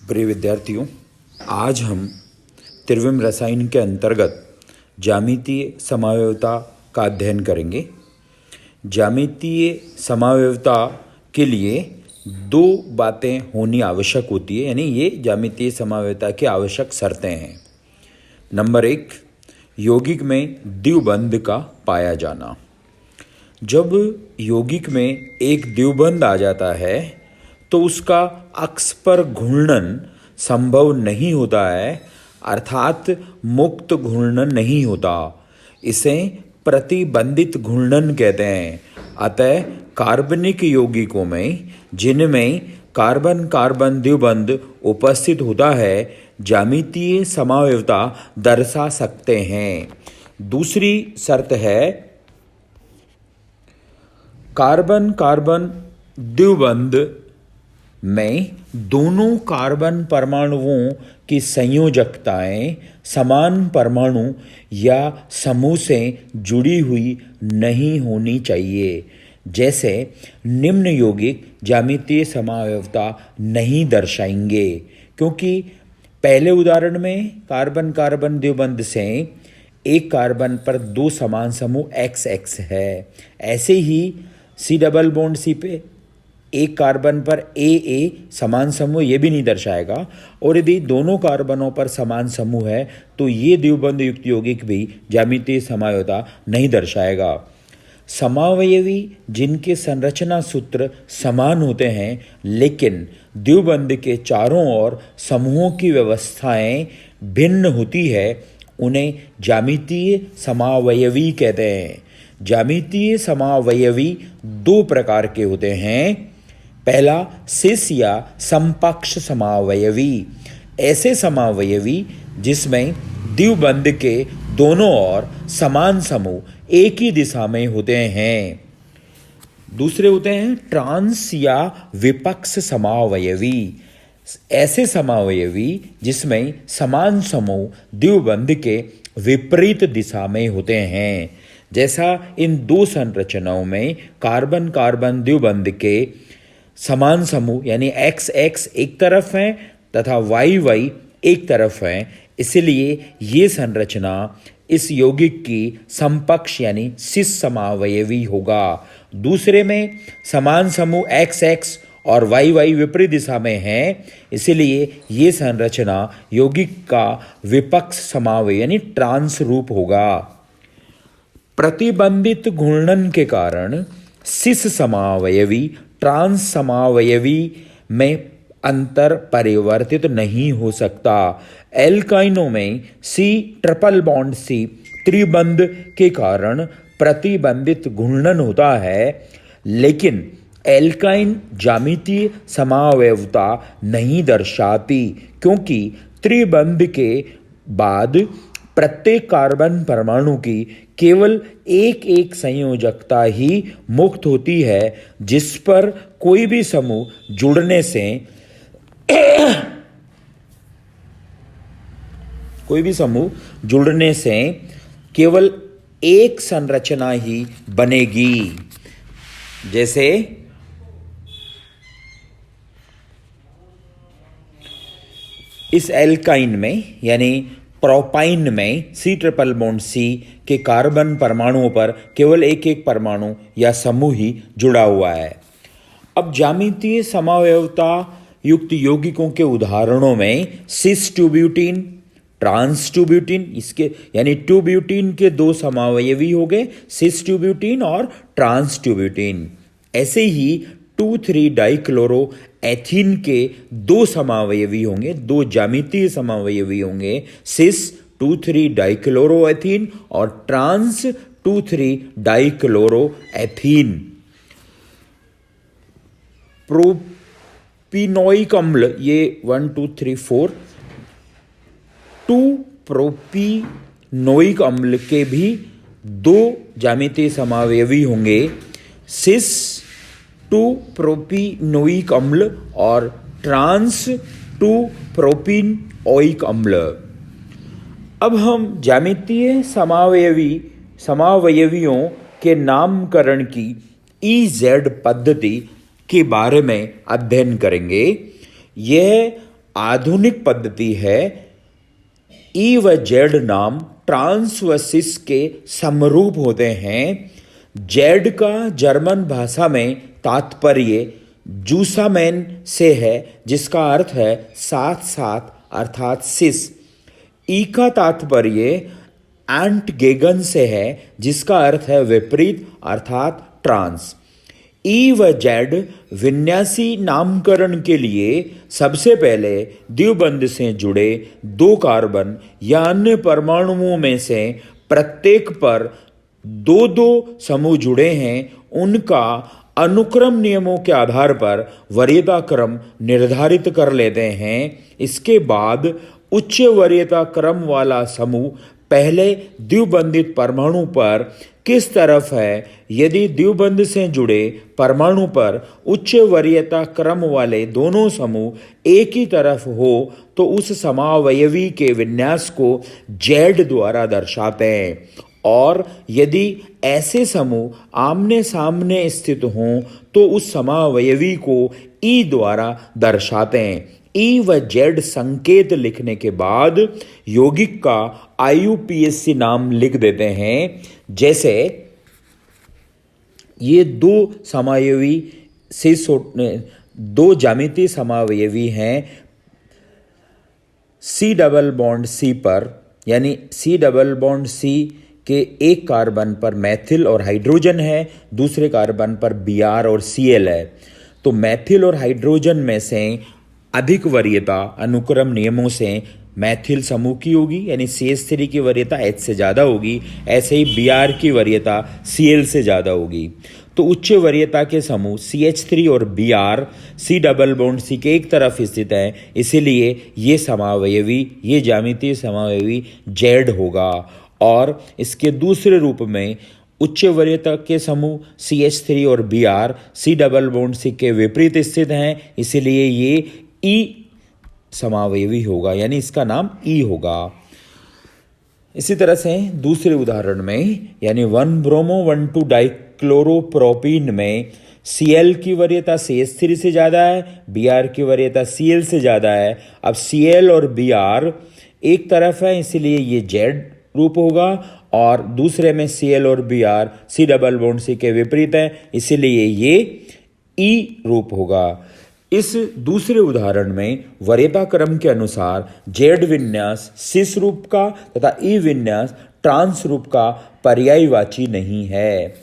प्रिय विद्यार्थियों, आज हम त्रिविम रसायन के अंतर्गत ज्यामितीय समावयवता का अध्ययन करेंगे। ज्यामितीय समावयवता के लिए दो बातें होनी आवश्यक होती है, यानी ये ज्यामितीय समावयवता की आवश्यक शर्तें हैं। नंबर 1, यौगिक में द्विबंध का पाया जाना। जब यौगिक में एक द्विबंध आ जाता है तो उसका अक्ष पर घूर्णन संभव नहीं होता है, अर्थात मुक्त घूर्णन नहीं होता। इसे प्रतिबंधित घूर्णन कहते हैं। अतः कार्बनिक यौगिकों में जिनमें कार्बन कार्बन द्विबंध उपस्थित होता है, ज्यामितीय समावयवता दर्शा सकते हैं। दूसरी शर्त है, कार्बन कार्बन द्विबंध में दोनों कार्बन परमाणुओं की संयोजकताएं समान परमाणु या समूह से जुड़ी हुई नहीं होनी चाहिए। जैसे निम्न यौगिक ज्यामितीय समावयवता नहीं दर्शाएंगे, क्योंकि पहले उदाहरण में कार्बन कार्बन द्विबंध से एक कार्बन पर दो समान समूह XX है। ऐसे ही C डबल बॉन्ड C पे एक कार्बन पर AA समान समूह ये भी नहीं दर्शाएगा, और यदि दोनों कार्बनों पर समान समूह है तो ये द्विबंध युक्त यौगिक भी ज्यामितीय समावयवता नहीं दर्शाएगा। समावयवी जिनके संरचना सूत्र समान होते हैं लेकिन द्विबंध के चारों ओर समूहों की व्यवस्थाएं भिन्न होती है, उन्हें ज्यामितीय समावयवी कहते हैं। ज्यामितीय समावयवी दो प्रकार के होते हैं। पहला, सिस या समपक्ष समावयवी। ऐसे समावयवी जिसमें द्विबंध के दोनों ओर समान समूह एक ही दिशा में होते हैं। दूसरे होते हैं ट्रांस या विपक्ष समावयवी। ऐसे समावयवी जिसमें समान समूह द्विबंध के विपरीत दिशा में होते हैं। जैसा इन दो संरचनाओं में कार्बन कार्बन द्विबंध के समान समूह यानी XX एक तरफ है तथा YY एक तरफ है, इसलिए ये संरचना इस यौगिक की समपक्ष यानी सिस समावयवी होगा। दूसरे में समान समूह XX और YY विपरीत दिशा में है, इसलिए ये संरचना यौगिक का विपक्ष समावयवी यानी ट्रांस रूप होगा। प्रतिबंधित घूर्णन के कारण सिस समावयवी ट्रांस समावयवी में अंतर परिवर्तित नहीं हो सकता। एल्काइनों में C ट्रिपल बॉन्ड C त्रिबंध के कारण प्रतिबंधित घूर्णन होता है, लेकिन एल्काइन ज्यामितीय समावयवता नहीं दर्शाती, क्योंकि त्रिबंध के बाद प्रत्येक कार्बन परमाणु की केवल एक एक संयोजकता ही मुक्त होती है, जिस पर कोई भी समूह जुड़ने से केवल एक संरचना ही बनेगी। जैसे इस एल्काइन में यानी प्रोपाइन में C ट्रिपल बॉन्ड C के कार्बन परमाणुओं पर केवल एक एक परमाणु या समूह ही जुड़ा हुआ है। अब ज्यामितीय समावयवता युक्त यौगिकों के उदाहरणों में cis two butene, trans two butene, इसके यानी टू ब्यूटीन के दो समावयवी हो गए, सिस टू ब्यूटीन और ट्रांस टू ब्यूटीन। ऐसे ही 2,3 डाइक्लोरो एथीन के दो समावयवी होंगे, दो ज्यामितीय समावयवी होंगे, सिस 2,3 डाइक्लोरो एथीन और ट्रांस 2,3 डाइक्लोरो एथीन। प्रोपिनोइक अम्ल ये 1 2 3 4 2 प्रोपिनोइक अम्ल के भी दो ज्यामितीय समावयवी होंगे, सिस 2 प्रोपिनोइक अम्ल और ट्रांस 2 प्रोपिनोइक अम्ल। अब हम ज्यामितीय समावयवियों के नामकरण की EZ पद्धति के बारे में अध्ययन करेंगे। यह आधुनिक पद्धति है ई व जेड नाम ट्रांस व सिस के समरूप होते हैं। जेड का जर्मन भाषा में तात्पर्य जूसामैन से है, जिसका अर्थ है साथ साथ अर्थात सिस। ई का तात्पर्य एंटगेगन से है, जिसका अर्थ है विपरीत अर्थात ट्रांस। ई व जेड विन्यासी नामकरण के लिए सबसे पहले द्विबंध से जुड़े दो कार्बन या अन्य परमाणुओं में से प्रत्येक पर दो दो समूह जुड़े हैं, उनका अनुक्रम नियमों के आधार पर वरीयता क्रम निर्धारित कर लेते हैं। इसके बाद उच्च वरीयता क्रम वाला समूह पहले द्विबंधित परमाणु पर किस तरफ है, यदि द्विबंध से जुड़े परमाणु पर उच्च वरीयता क्रम वाले दोनों समूह एक ही तरफ हो तो उस समावयवी के विन्यास को जेड द्वारा दर्शाते हैं, और यदि ऐसे समूह आमने सामने स्थित हों तो उस समावयवी को ई द्वारा दर्शाते हैं। ई व जेड संकेत लिखने के बाद यौगिक का IUPAC नाम लिख देते हैं। जैसे ये दो समावयवी से दो ज्यामितीय समावयवी हैं C डबल बॉन्ड C पर, यानी C डबल बॉन्ड C के एक कार्बन पर मैथिल और हाइड्रोजन है, दूसरे कार्बन पर Br और Cl है। तो मैथिल और हाइड्रोजन में से अधिक वरीयता अनुक्रम नियमों से मैथिल समूह की होगी, यानी CH3 की वरीयता H से ज़्यादा होगी। ऐसे ही Br की वरीयता Cl से ज़्यादा होगी। तो उच्च वरीयता के समूह CH3 और Br C double bond C के एक तरफ स्थित हैं, इसीलिए ये समावयवी, ये ज्यामितीय समावयवी जेड होगा। और इसके दूसरे रूप में उच्च वरीयता के समूह CH3 और Br C double bond C के विपरीत स्थित हैं, इसीलिए ये ई समावयवी होगा, यानी इसका नाम ई होगा। इसी तरह से दूसरे उदाहरण में, यानी 1 ब्रोमो 1,2 डाइक्लोरोप्रोपीन में Cl की वरीयता CH3 से ज़्यादा है, Br की वरीयता Cl से ज़्यादा है। अब Cl और Br एक तरफ है, इसलिए ये जेड रूप होगा, और दूसरे में Cl और Br C double bond C के विपरीत है, इसलिए ये ई रूप होगा। इस दूसरे उदाहरण में वरीयता क्रम के अनुसार जेड विन्यास सिस रूप का तथा ई विन्यास ट्रांस रूप का पर्यायवाची नहीं है।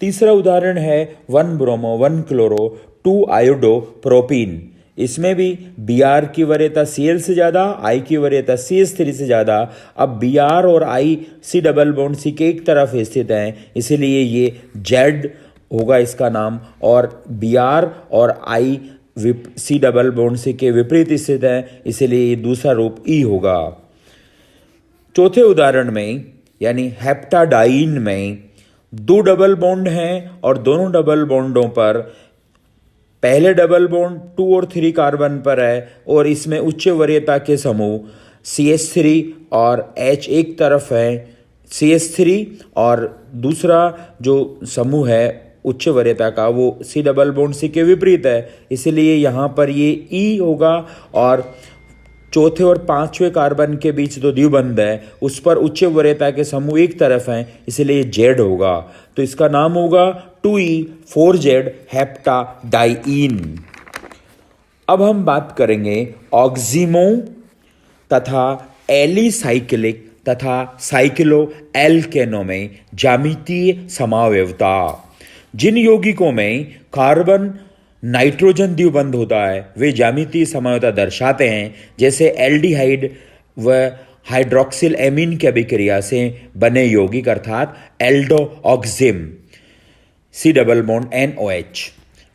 तीसरा उदाहरण है 1 ब्रोमो 1 क्लोरो 2 आयोडो प्रोपीन। इसमें भी Br की वरीयता Cl से ज़्यादा, I की वरीयता CH3 से ज़्यादा। अब Br और I C double bond C के एक तरफ स्थित हैं, इसलिए ये जेड होगा इसका नाम, और Br और I C double bond C के विपरीत स्थित है, इसलिए ये दूसरा रूप ई होगा। चौथे उदाहरण में, यानी हेप्टाडाइन में दो डबल बॉन्ड हैं और दोनों डबल बॉन्डों पर पहले डबल बॉन्ड 2 और 3 कार्बन पर है, और इसमें उच्च वरीयता के समूह CH3 और H एक तरफ है, CH3, और दूसरा जो समूह है उच्च वरीयता का वो C डबल बॉन्ड C के विपरीत है, इसलिए यहाँ पर ये ई होगा। और चौथे और पांचवें कार्बन के बीच जो द्विबंध है उस पर उच्च वरीयता के समूह एक तरफ हैं, इसलिए जेड होगा। तो इसका नाम होगा 2E4Z हेप्टाडाइन। अब हम बात करेंगे ऑक्सीमो तथा एलिसाइक्लिक तथा साइक्लो एल्केनो में ज्यामितीय समावयवता। जिन यौगिकों में कार्बन नाइट्रोजन द्विबंध होता है वे ज्यामितीय समावयवता दर्शाते हैं, जैसे एल्डिहाइड व हाइड्रोक्सिल एमीन की अभिक्रिया से बने यौगिक अर्थात एल्डोऑक्सिम C डबल बॉन्ड NOH।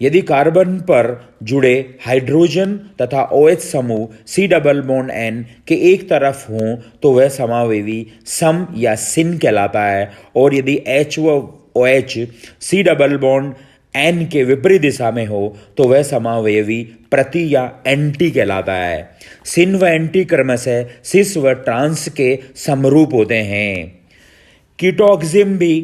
यदि कार्बन पर जुड़े हाइड्रोजन तथा OH समूह C डबल बॉन्ड N के एक तरफ हों तो वह समावयवी सम या सिन कहलाता है, और यदि H व OH C double bond N के विपरीत दिशा में हो तो वह समावयवी प्रति या एंटी कहलाता है। सिन व एंटी क्रमशः सिस व ट्रांस के समरूप होते हैं। कीटोऑक्सिम भी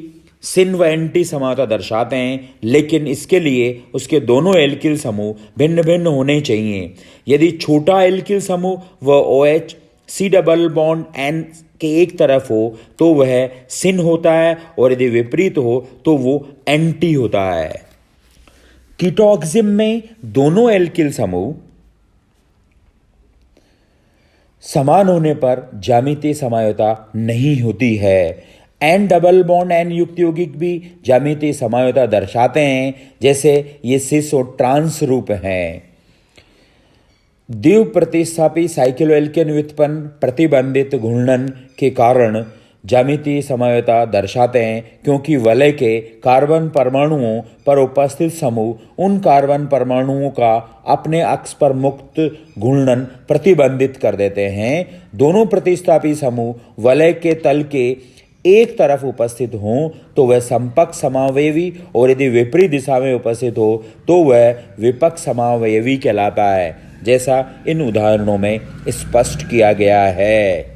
सिन व एंटी समानता दर्शाते हैं, लेकिन इसके लिए उसके दोनों एल्किल समूह भिन्न भिन्न होने चाहिए। यदि छोटा एल्किल समूह व OH C double bond N के एक तरफ हो तो वह सिन होता है, और यदि विपरीत हो तो वो एंटी होता है। कीटोक्सिम में दोनों एल्किल समूह समान होने पर ज्यामितीय समायोता नहीं होती है। N डबल बॉन्ड N युक्त यौगिक भी ज्यामितीय समायोता दर्शाते हैं, जैसे ये सिस और ट्रांस रूप हैं। द्विव प्रतिस्थापी साइक्लोएल्केन व्युत्पन्न प्रतिबंधित घूर्णन के कारण ज्यामितीय समायोता दर्शाते हैं, क्योंकि वलय के कार्बन परमाणुओं पर उपस्थित समूह उन कार्बन परमाणुओं का अपने अक्ष पर मुक्त घूर्णन प्रतिबंधित कर देते हैं। दोनों प्रतिस्थापी समूह वलय के तल के एक तरफ उपस्थित हों तो वह संपक्ष समावयवी, और यदि विपरीत दिशा में उपस्थित हो तो वह विपक्ष समावयवी कहलाता है, जैसा इन उदाहरणों में स्पष्ट किया गया है।